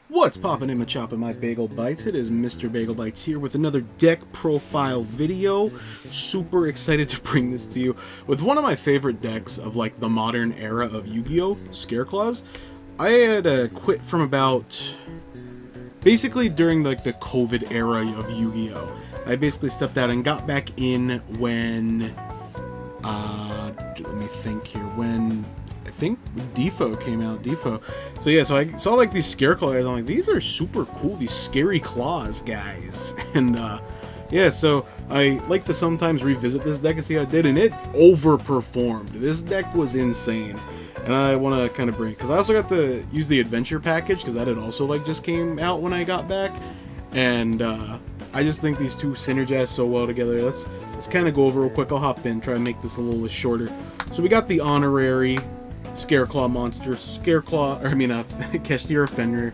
What's poppin' in my choppin' my Bagel Bites? It is Mr. Bagel Bites here with another deck profile video. Super excited to bring this to you with one of my favorite decks of like the modern era of Yu-Gi-Oh! Scareclaws. I had quit from about basically during like the COVID era of Yu-Gi-Oh! I basically stepped out and got back in when let me think here, when I think Defo came out. Defo. So yeah, so I saw like these Scareclaw guys. I'm like, these are super cool. These scary claws guys. And yeah, so I like to sometimes revisit this deck and see how it did, and it overperformed. This deck was insane, and I want to kind of bring, because I also got to use the adventure package because that had also like just came out when I got back, and I just think these two synergize so well together. Let's kind of go over real quick. I'll hop in, try and make this a little shorter. So we got the honorary Scareclaw monster, Kashtira Fenrir.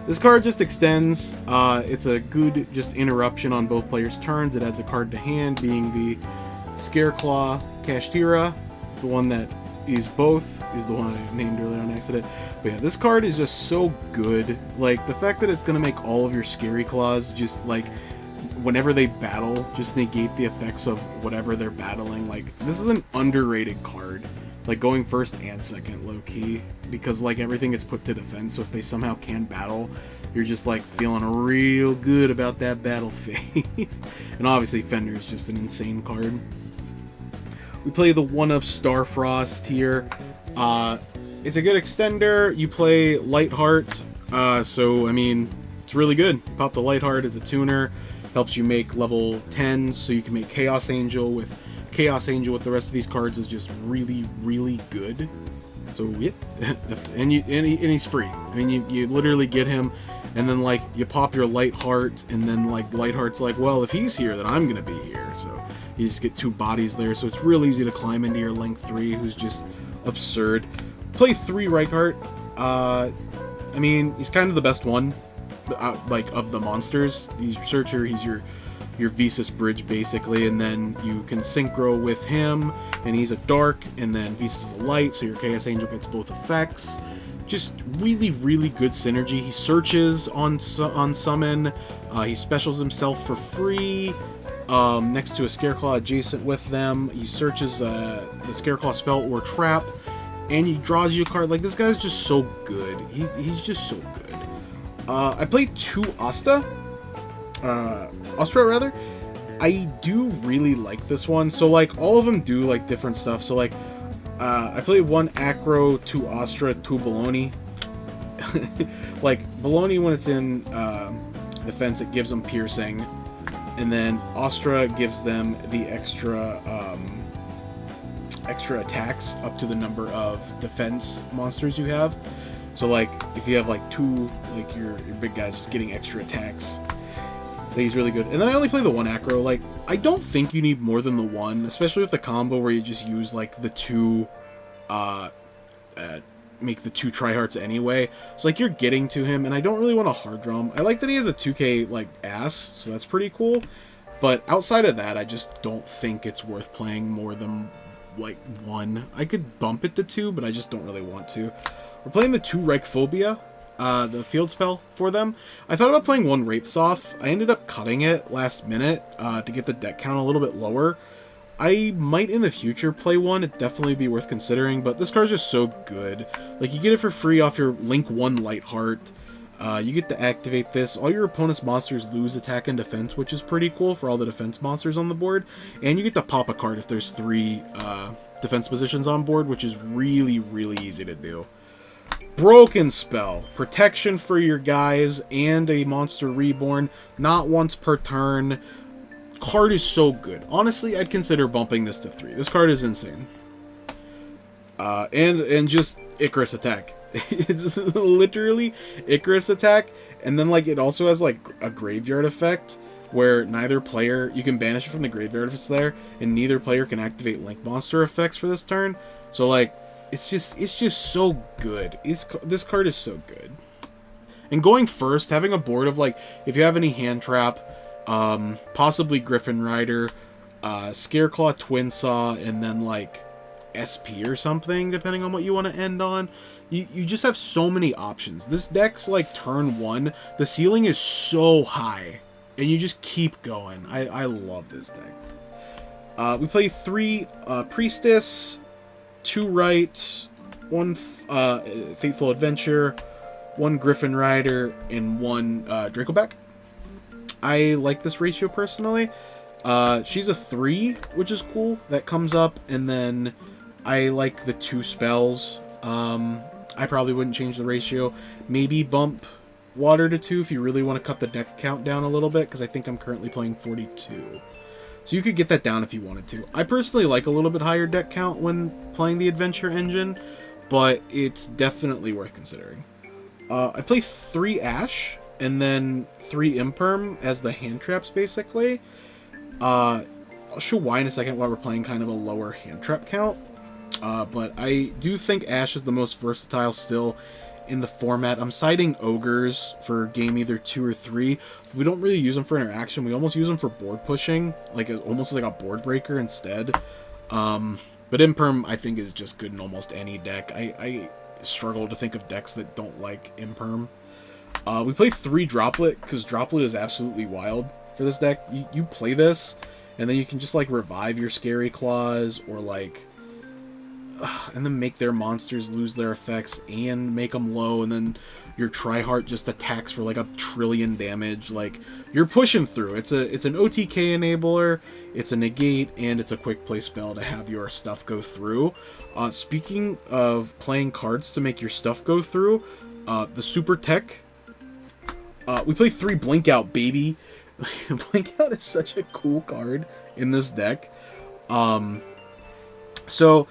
This card just extends. It's a good just interruption on both players' turns. It adds a card to hand, being the Scareclaw Kashtira. The one that is both is the one I named earlier on accident. But yeah, this card is just so good. Like, the fact that it's going to make all of your Scary Claws just like whenever they battle, just negate the effects of whatever they're battling. Like, this is an underrated card. Like, going first and second, low-key, because like everything gets put to defense, so if they somehow can battle, you're just like feeling real good about that battle phase. And obviously Fenrir is just an insane card. We play the one of Starfrost here. It's a good extender. You play Lightheart, so I mean, it's really good. Pop the Lightheart as a tuner, helps you make level 10s, so you can make Chaos Angel with the rest of these cards is just really, really good. So yeah, and he's free. I mean, you literally get him, and then like you pop your Lightheart, and then like Lightheart's like, well, if he's here, then I'm gonna be here. So you just get two bodies there. So it's real easy to climb into your length 3, who's just absurd. Play 3 Reichart. I mean, he's kind of the best one, like of the monsters. He's your searcher. He's your Visas bridge basically, and then you can synchro with him, and he's a dark, and then Visas is a light, so your Chaos Angel gets both effects. Just really, really good synergy. He searches on summon. He specials himself for free next to a Scareclaw adjacent with them. He searches the Scareclaw spell or trap, and he draws you a card. Like, this guy's just so good. He's just so good. I played 2 Astra rather. I do really like this one. So like all of them do like different stuff. So like I played 1 Acro, 2 Astra, 2 Baloney. Like Baloney, when it's in defense, it gives them piercing, and then Astra gives them the extra attacks up to the number of defense monsters you have. So like if you have like 2, like your big guys just getting extra attacks, he's really good. And then I only play the 1 Acro. Like, I don't think you need more than the 1, especially with the combo where you just use like the 2 make the 2 Tryhards anyway. So like you're getting to him, and I don't really want to hard draw him. I like that he has a 2k like ass, so that's pretty cool. But outside of that, I just don't think it's worth playing more than like 1. I could bump it to 2, but I just don't really want to. We're playing the 2 Reichphobia. The field spell for them. I thought about playing 1 Wraithsoth. I ended up cutting it last minute to get the deck count a little bit lower. I might in the future play 1. It'd definitely be worth considering, but this card's just so good. Like, you get it for free off your Link 1 Lightheart. You get to activate this. All your opponent's monsters lose attack and defense, which is pretty cool for all the defense monsters on the board. And you get to pop a card if there's 3 defense positions on board, which is really, really easy to do. Broken Spell. Protection for your guys and a monster reborn. Not once per turn. Card is so good. Honestly, I'd consider bumping this to 3. This card is insane. And just Icarus Attack. It's literally Icarus Attack. And then like it also has like a graveyard effect where neither player, you can banish it from the graveyard if it's there, and neither player can activate Link monster effects for this turn. So like it's just so good. This card is so good. And going first, having a board of like, if you have any hand trap, possibly Griffin Rider, Scareclaw Twin Saw, and then like SP or something, depending on what you want to end on. you just have so many options. This deck's like turn 1, the ceiling is so high, and you just keep going. I love this deck. We play 3 Priestess, 2 Right, 1 Fateful Adventure, 1 Griffin Rider, and 1 Dracoback. I like this ratio personally. She's a 3, which is cool. That comes up, and then I like the 2 spells. I probably wouldn't change the ratio. Maybe bump Water to 2 if you really want to cut the deck count down a little bit, because I think I'm currently playing 42. So you could get that down if you wanted to. I personally like a little bit higher deck count when playing the Adventure engine, but it's definitely worth considering. I play 3 Ash, and then 3 Imperm as the hand traps, basically. I'll show why in a second, while we're playing kind of a lower hand trap count. But I do think Ash is the most versatile still in the format. I'm citing Ogres for game either 2 or 3. We don't really use them for interaction. We almost use them for board pushing, like almost like a board breaker instead. But Imperm, I think, is just good in almost any deck. I struggle to think of decks that don't like Imperm. We play 3 Droplet, because Droplet is absolutely wild for this deck. You play this, and then you can just, like, revive your Scary Claws, or, like, and then make their monsters lose their effects, and make them low, and then your Triheart just attacks for, like, 1 trillion damage. Like, you're pushing through. It's an OTK enabler, it's a negate, and it's a quick play spell to have your stuff go through. Speaking of playing cards to make your stuff go through, the Super Tech, we play 3 Blink Out, baby. Blink Out is such a cool card in this deck. So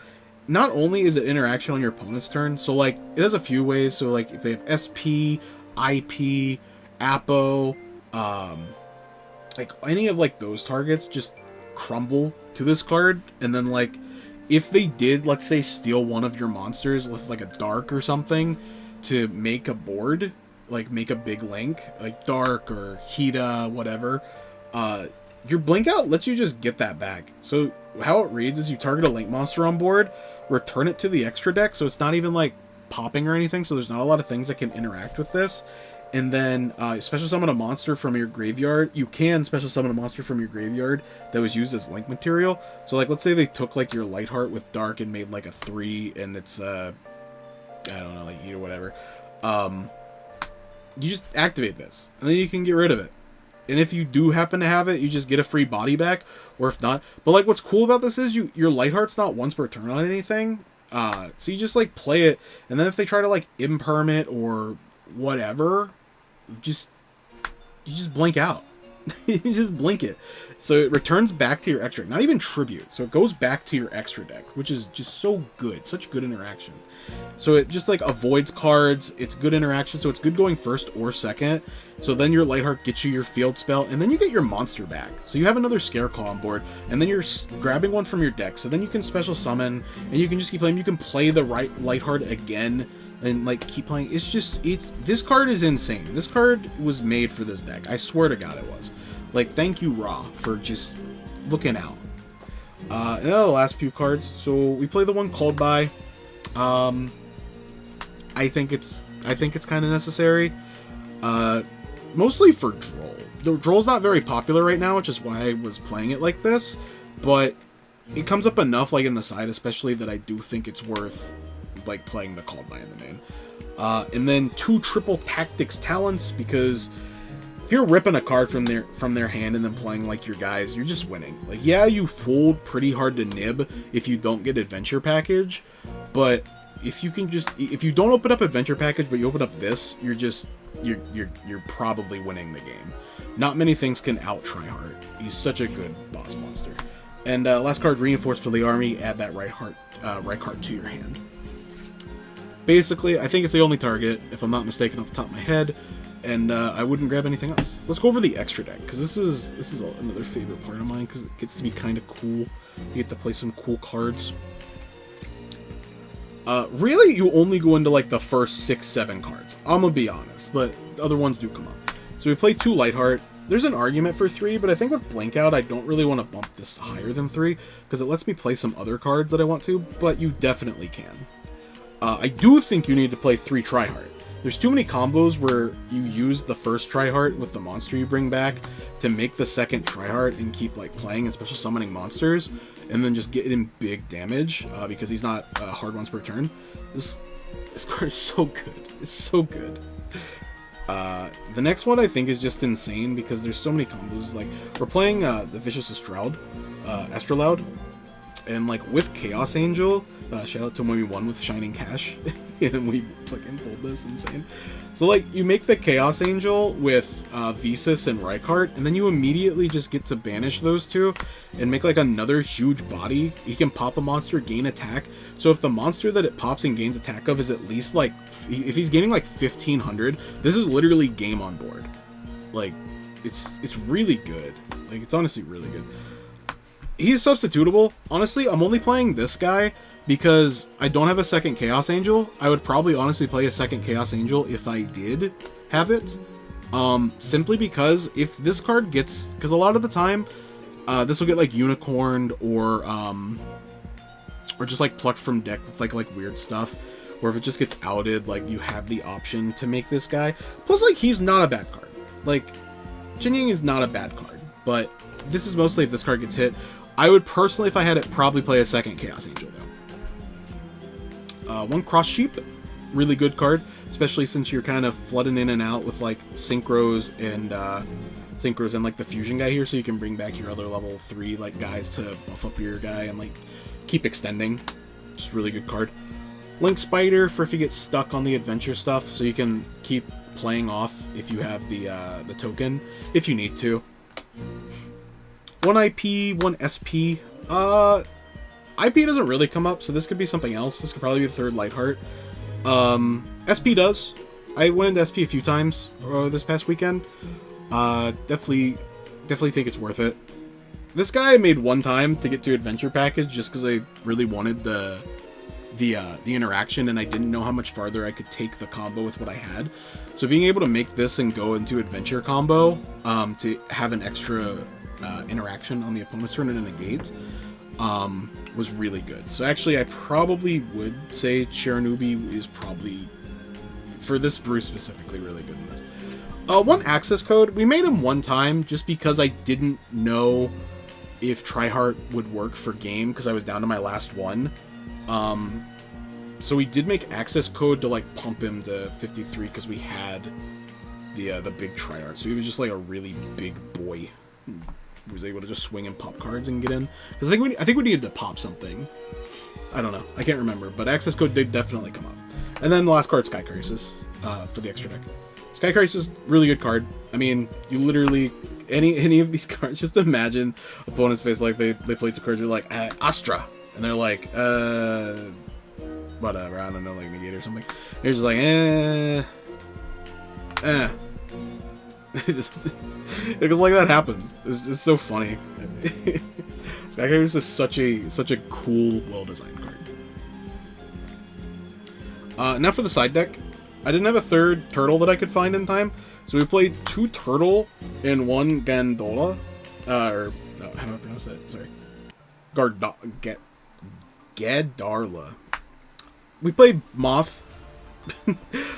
not only is it interaction on your opponent's turn, so like it has a few ways. So like if they have SP, IP, Apo, like any of like those targets just crumble to this card, and then like if they did, let's say, steal one of your monsters with like a Dark or something to make a board, like make a big link, like Dark or Hida, whatever, your Blink Out lets you just get that back. So how it reads is you target a link monster on board, return it to the extra deck, so it's not even like popping or anything, so there's not a lot of things that can interact with this. And then special summon a monster from your graveyard. You can special summon a monster from your graveyard that was used as link material. So like let's say they took like your Lightheart with Dark and made like a 3, and it's I don't know, like E or whatever. You just activate this, and then you can get rid of it. And if you do happen to have it, you just get a free body back, or if not. But like what's cool about this is your Lightheart's not once per turn on anything. So you just like play it, and then if they try to like imperm it or whatever, you just blink out. You just blink it. So it returns back to your extra deck. Not even tribute. So it goes back to your extra deck, which is just so good. Such good interaction. So it just like avoids cards. It's good interaction. So it's good going first or second. So then your Lightheart gets you your field spell, and then you get your monster back. So you have another Scareclaw on board, and then you're grabbing one from your deck. So then you can special summon, and you can just keep playing. You can play the right Lightheart again, and like keep playing. This card is insane. This card was made for this deck. I swear to God it was. Like, thank you, Ra, for just looking out. And then the last few cards. So we play the one Called By. I think it's kind of necessary. Mostly for Droll. The Droll's not very popular right now, which is why I was playing it like this. But it comes up enough, like in the side especially, that I do think it's worth like playing the Called By in the main. And then 2 Triple Tactics Talents, because if you're ripping a card from their hand and then playing like your guys, you're just winning. Like, yeah, you fold pretty hard to nib if you don't get Adventure Package, but if you don't open up Adventure Package but you open up this, you're probably winning the game. Not many things can out Triheart. He's such a good boss monster. And last card, Reinforced for the Army. Add that right card to your hand. Basically, I think it's the only target, if I'm not mistaken off the top of my head, and I wouldn't grab anything else. Let's go over the extra deck, because this is another favorite part of mine, because it gets to be kind of cool. You get to play some cool cards. Really, you only go into like the first 6-7 cards. I'm gonna be honest, but the other ones do come up. So we play 2 Lightheart. There's an argument for 3, but I think with Blink Out, I don't really want to bump this higher than 3, because it lets me play some other cards that I want to, but you definitely can. I do think you need to play 3 Tryhard. There's too many combos where you use the first Tryhard with the monster you bring back to make the second Tryhard and keep like playing and special summoning monsters, and then just get him big damage because he's not hard once per turn. This card is so good. It's so good. The next one I think is just insane because there's so many combos. Like we're playing the Vicious Astrolaud, and like with Chaos Angel, shout out to when we won with Shining Cash, and we fucking pulled this insane. So like you make the Chaos Angel with Visas and Rykart, and then you immediately just get to banish those two and make like another huge body. He can pop a monster, gain attack. So if the monster that it pops and gains attack of is at least like, if he's gaining like 1500, this is literally game on board. Like it's really good. Like it's honestly really good. He's substitutable. Honestly, I'm only playing this guy because I don't have a second Chaos Angel. I would probably honestly play a second Chaos Angel if I did have it. Simply because if this card gets... Because a lot of the time, this will get like unicorned or just like plucked from deck with like weird stuff. Or if it just gets outed, like you have the option to make this guy. Plus, like, he's not a bad card. Like, Jingying is not a bad card. But this is mostly if this card gets hit. I would personally, if I had it, probably play a second Chaos Angel, though. One Cross Sheep, really good card, especially since you're kind of flooding in and out with, like, Synchros and like, the Fusion guy here, so you can bring back your other level 3, like, guys to buff up your guy and, like, keep extending. Just really good card. Link Spider for if you get stuck on the adventure stuff, so you can keep playing off if you have the token, if you need to. 1 IP, 1 SP. IP doesn't really come up, so this could be something else. This could probably be the third Lightheart. SP does. I went into SP a few times this past weekend. Definitely think it's worth it. This guy I made one time to get to Adventure Package just because I really wanted the interaction, and I didn't know how much farther I could take the combo with what I had. So being able to make this and go into Adventure combo to have an extra interaction on the opponent's turn and a negate was really good. So actually I probably would say Shiranubi is probably, for this brew specifically, really good in this. One access code, we made him one time just because I didn't know if Tryhard would work for game because I was down to my last one. So we did make access code to like pump him to 53 because we had the big Tryhard. So he was just like a really big boy who was able to just swing and pop cards and get in. Because I think we needed to pop something. I don't know. I can't remember. But access code did definitely come up. And then the last card, Sky Crisis, for the extra deck. Sky Crisis, really good card. I mean, you literally... Any of these cards, just imagine opponent's face like they play two cards, you're like, Astra. And they're like, whatever, I don't know, like negate or something. And you're just like, because like that happens. It's just so funny. Sky Crisis is such a cool, well-designed card. Now for the side deck. I didn't have a third turtle that I could find in time, so we played 2 turtle and 1 Gandola. Or no, how do I pronounce that? Sorry. Gadarla. We played Moth.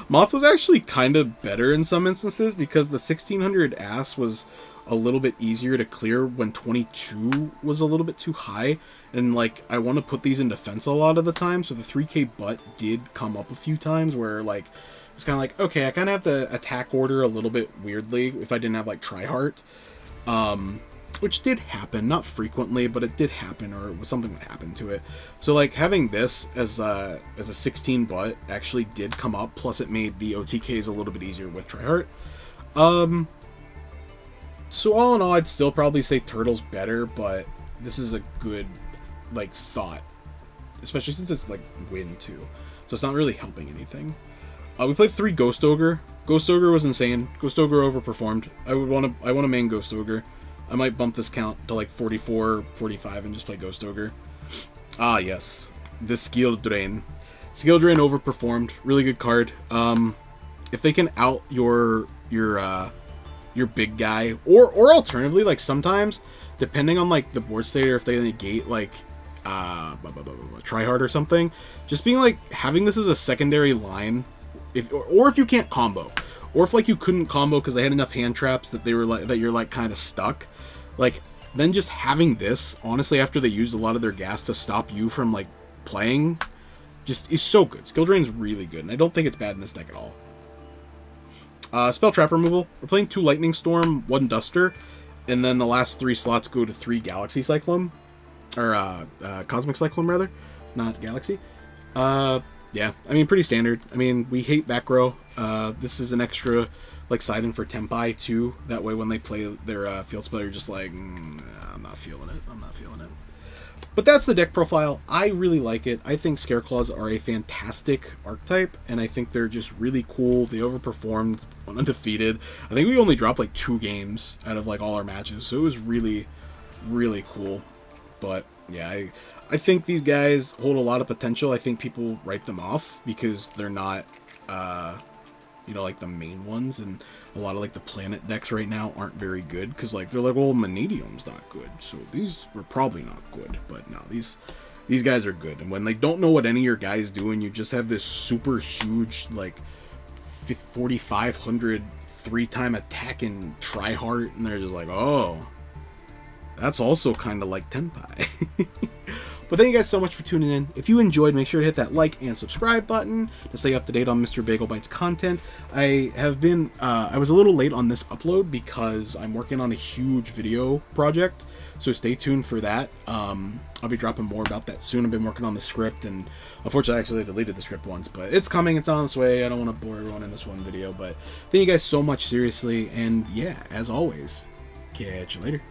Moth was actually kind of better in some instances because the 1600 ass was a little bit easier to clear when 22 was a little bit too high, and like I want to put these in defense a lot of the time, so the 3k butt did come up a few times where like it's kind of like, okay, I kind of have to attack order a little bit weirdly if I didn't have like Tryhard, which did happen, not frequently, but it did happen, or something would happen to it. So like having this as a 16 butt actually did come up, plus it made the OTKs a little bit easier with Tryhard. So all in all, I'd still probably say Turtle's better, but this is a good like thought, especially since it's like win too, so it's not really helping anything. We played 3 Ghost Ogre. Ghost Ogre was insane. Ghost Ogre overperformed. I want to main Ghost Ogre. I might bump this count to like 44, 45 and just play Ghost Ogre. Ah, yes. The Skill Drain. Skill Drain overperformed. Really good card. If they can out your big guy, or alternatively, like sometimes, depending on like the board state, or if they negate like Tryhard or something, just being like having this as a secondary line, or if you can't combo, or if like you couldn't combo because they had enough hand traps that they were like that you're like kind of stuck, like then just having this honestly after they used a lot of their gas to stop you from like playing, just is so good. Skill Drain's really good, and I don't think it's bad in this deck at all. Spell trap removal. We're playing 2 Lightning Storm, 1 Duster, and then the last 3 slots go to 3 Galaxy Cyclone. Or, Cosmic Cyclone, rather. Not Galaxy. Yeah, I mean, pretty standard. I mean, we hate back row. This is an extra, like, side-in for Tempai, too. That way, when they play their field spell, you're just like, I'm not feeling it. I'm not feeling it. But that's the deck profile. I really like it. I think Scareclaws are a fantastic archetype, and I think they're just really cool. They overperformed on Undefeated. I think we only dropped, like, 2 games out of, like, all our matches, so it was really, really cool. But yeah, I think these guys hold a lot of potential. I think people write them off because they're not, you know, like the main ones, and a lot of like the planet decks right now aren't very good because like they're like, well, Manadium's not good, so these were probably not good. But no, these guys are good, and when they don't know what any of your guys do, and you just have this super huge like 4,500 3-time attack and Tryhard, and they're just like, oh. That's also kind of like Tenpai. But thank you guys so much for tuning in. If you enjoyed, make sure to hit that like and subscribe button to stay up to date on Mr. Bagel Bites content. I have been, I was a little late on this upload because I'm working on a huge video project, so stay tuned for that. I'll be dropping more about that soon. I've been working on the script, and unfortunately I actually deleted the script once, but it's coming, it's on its way. I don't want to bore everyone in this one video, but thank you guys so much, seriously, and yeah, as always, catch you later.